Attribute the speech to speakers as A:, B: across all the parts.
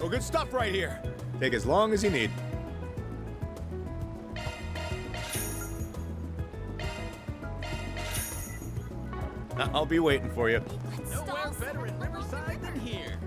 A: Oh, good stuff right here. Take as long as you need. I'll be waiting for you.
B: Nowhere better in Riverside than here.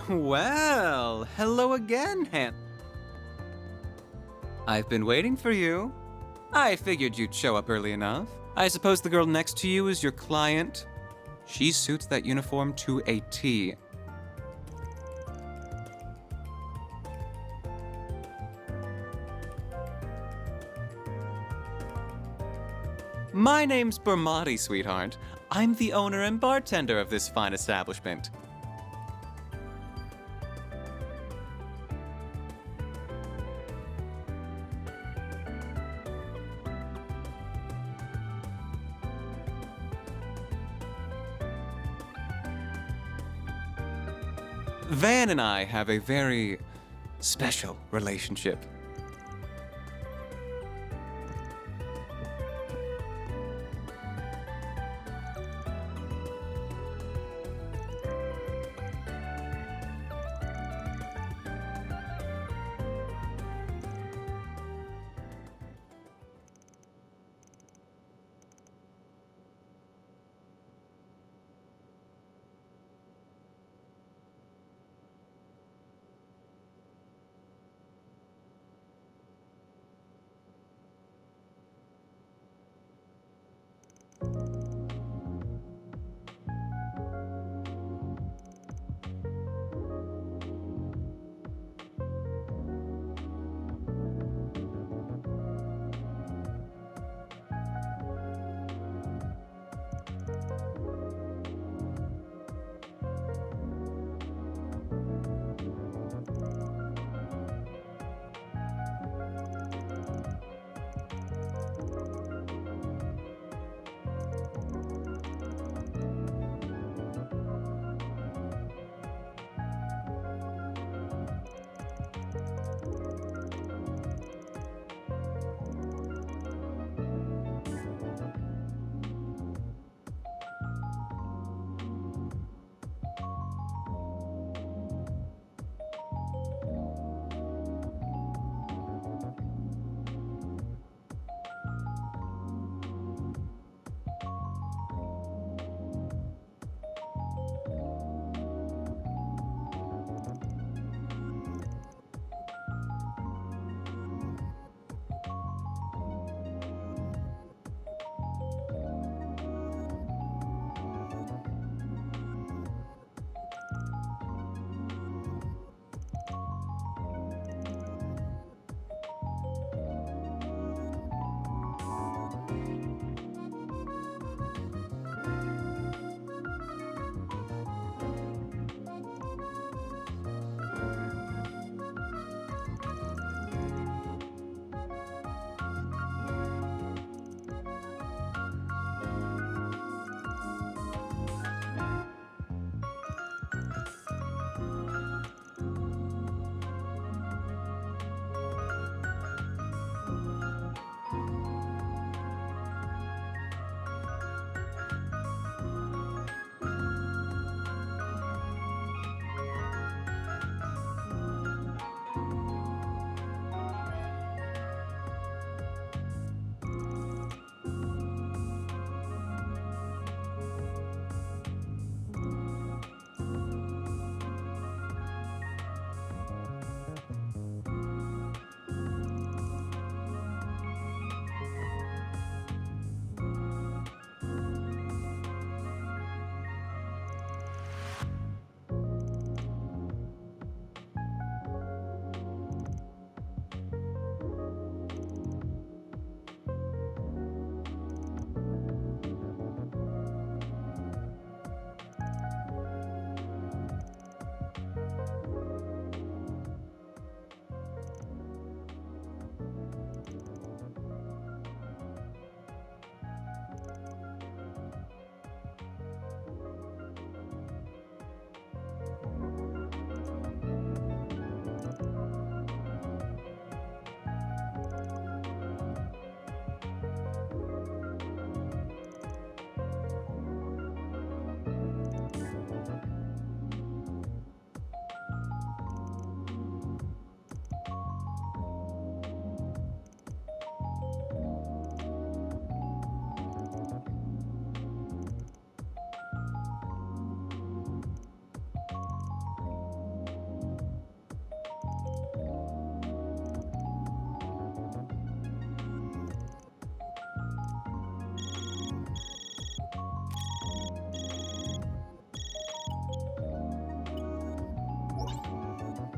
C: Well, hello again, I've been waiting for you. I figured you'd show up early enough. I suppose the girl next to you is your client? She suits that uniform to a T. My name's Bermati, sweetheart. I'm the owner and bartender of this fine establishment. Van and I have a very special relationship.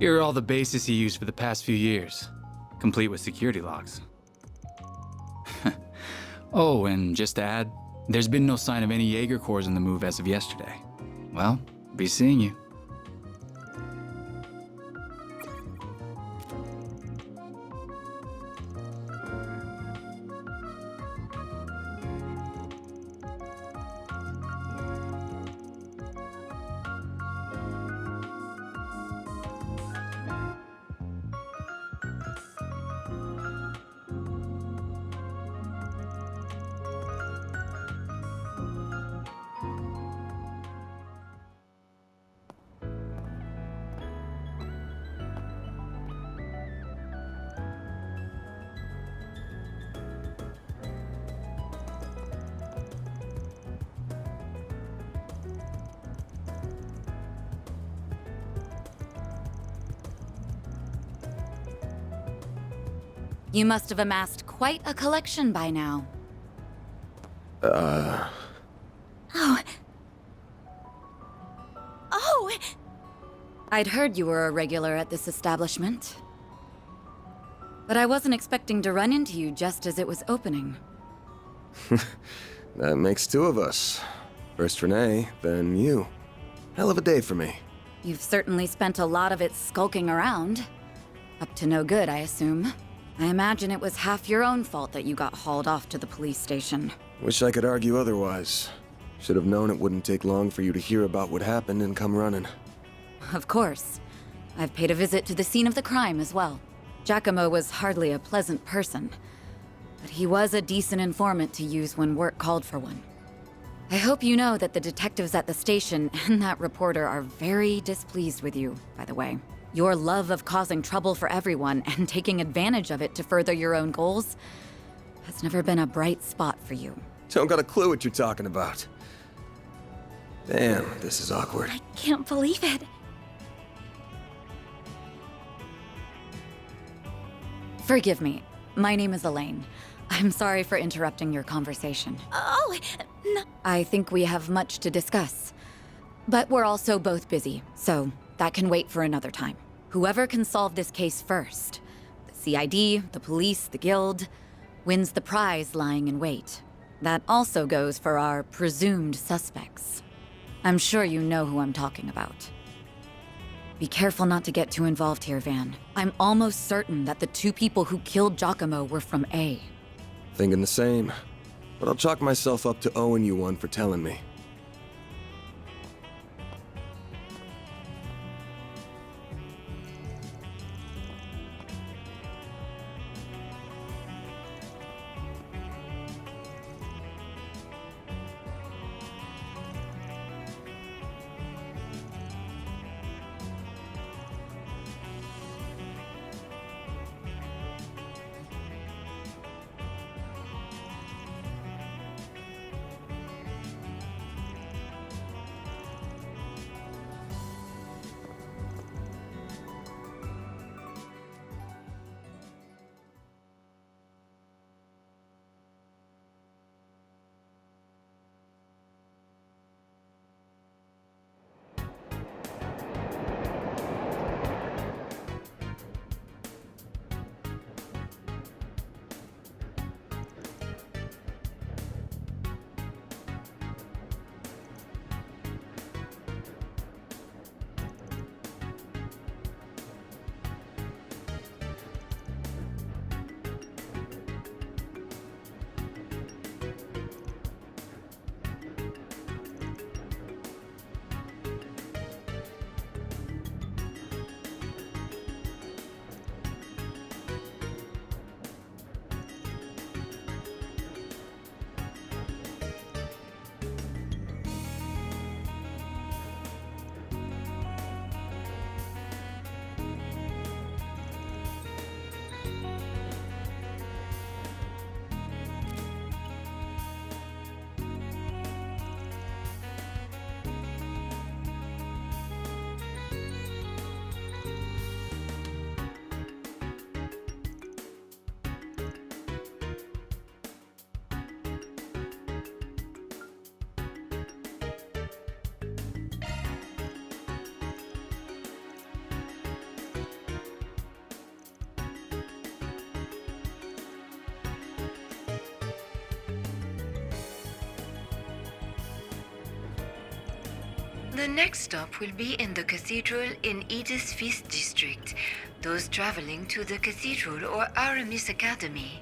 D: Here are all the bases he used for the past few years, complete with security locks. Oh, and just to add, there's been no sign of any Jaeger cores in the move as of yesterday. Well, be seeing you.
E: You must have amassed quite a collection by now. Oh. Oh! I'd heard you were a regular at this establishment. But I wasn't expecting to run into you just as it was opening.
F: That makes two of us. First Renee, then you. Hell of a day for me.
E: You've certainly spent a lot of it skulking around. Up to no good, I assume. I imagine it was half your own fault that you got hauled off to the police station.
F: Wish I could argue otherwise. Should have known it wouldn't take long for you to hear about what happened and come running.
E: Of course. I've paid a visit to the scene of the crime as well. Giacomo was hardly a pleasant person, but he was a decent informant to use when work called for one. I hope you know that the detectives at the station and that reporter are very displeased with you, by the way. Your love of causing trouble for everyone and taking advantage of it to further your own goals has never been a bright spot for you.
F: Don't got a clue what you're talking about. Damn, this is awkward.
E: I can't believe it. Forgive me. My name is Elaine. I'm sorry for interrupting your conversation. Oh, no. I think we have much to discuss. But we're also both busy, so that can wait for another time. Whoever can solve this case first, the CID, the police, the guild, wins the prize lying in wait. That also goes for our presumed suspects. I'm sure you know who I'm talking about. Be careful not to get too involved here, Van. I'm almost certain that the two people who killed Giacomo were from A.
F: Thinking the same. But I'll chalk myself up to owing you one for telling me.
G: The next stop will be in the cathedral in Edith's Feast District. Those traveling to the cathedral or Aramis Academy.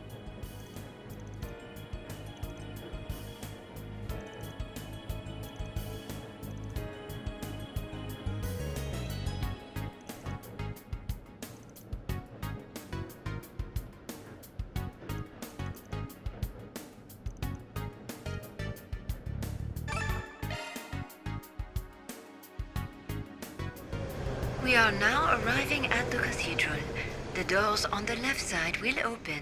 G: We are now arriving at the cathedral. The doors on the left side will open.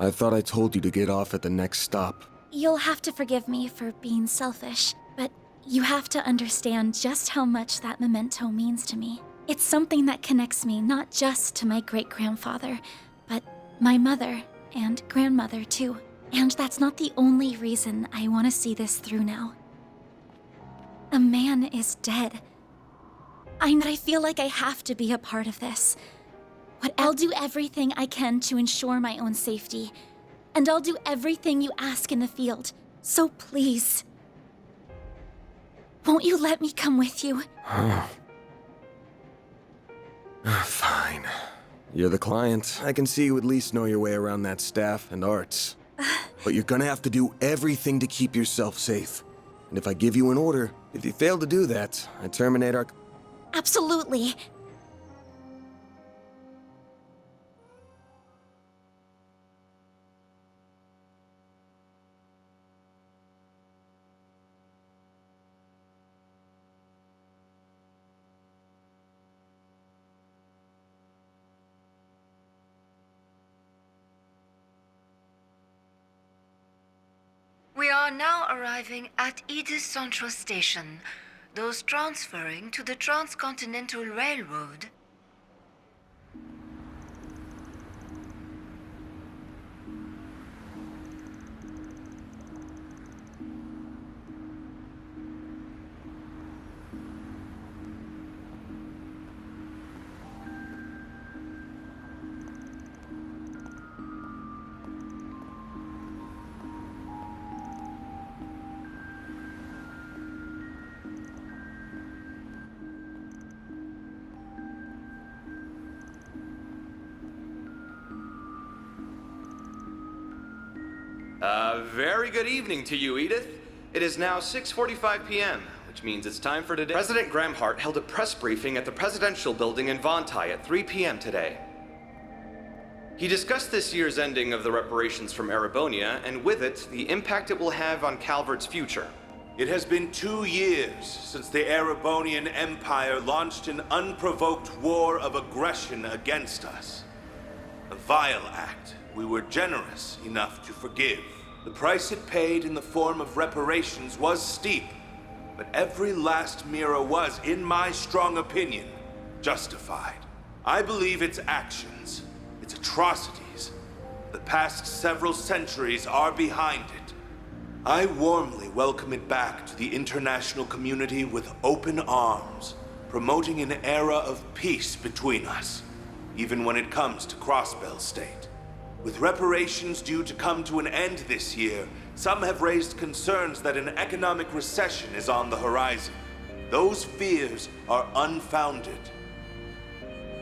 F: I thought I told you to get off at the next stop.
H: You'll have to forgive me for being selfish, but you have to understand just how much that memento means to me. It's something that connects me not just to my great-grandfather, but my mother and grandmother too. And that's not the only reason I want to see this through now. A man is dead. I feel like I have to be a part of this. But I'll do everything I can to ensure my own safety. And I'll do everything you ask in the field. So please, won't you let me come with you?
F: Fine. You're the client. I can see you at least know your way around that staff and arts. But you're gonna have to do everything to keep yourself safe. And if I give you an order, if you fail to do that, I terminate our...
H: Absolutely.
G: We are now arriving at Edith Central Station. Those transferring to the Transcontinental Railroad.
I: Very good evening to you, Edith. It is now 6:45 p.m., which means it's time for today. President Gramhart held a press briefing at the Presidential Building in Vontai at 3 p.m. today. He discussed this year's ending of the reparations from Erebonia, and with it, the impact it will have on Calvert's future.
J: It has been 2 years since the Erebonian Empire launched an unprovoked war of aggression against us. A vile act we were generous enough to forgive. The price it paid in the form of reparations was steep, but every last lira was, in my strong opinion, justified. I believe its actions, its atrocities, the past several centuries are behind it. I warmly welcome it back to the international community with open arms, promoting an era of peace between us, even when it comes to Crossbell State. With reparations due to come to an end this year, some have raised concerns that an economic recession is on the horizon. Those fears are unfounded.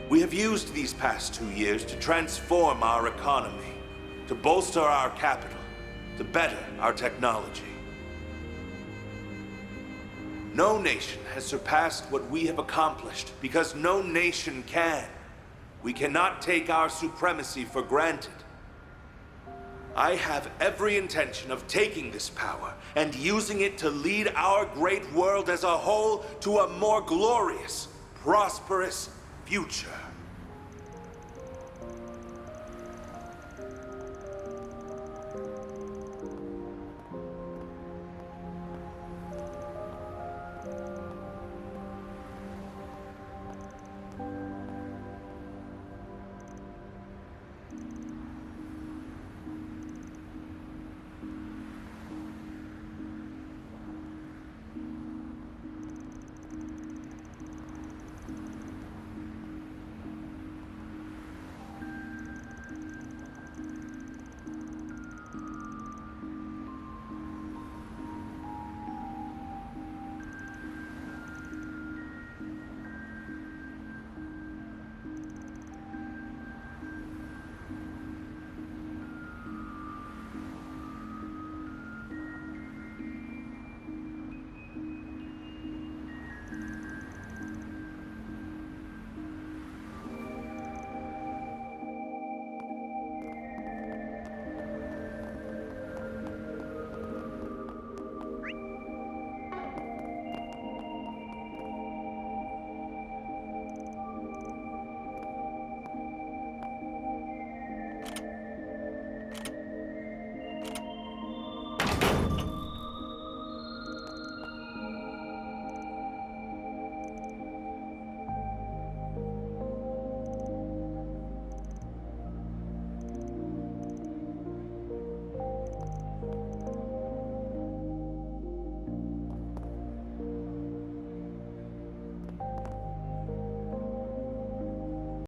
J: We have used these past 2 years to transform our economy, to bolster our capital, to better our technology. No nation has surpassed what we have accomplished because no nation can. We cannot take our supremacy for granted. I have every intention of taking this power and using it to lead our great world as a whole to a more glorious, prosperous future.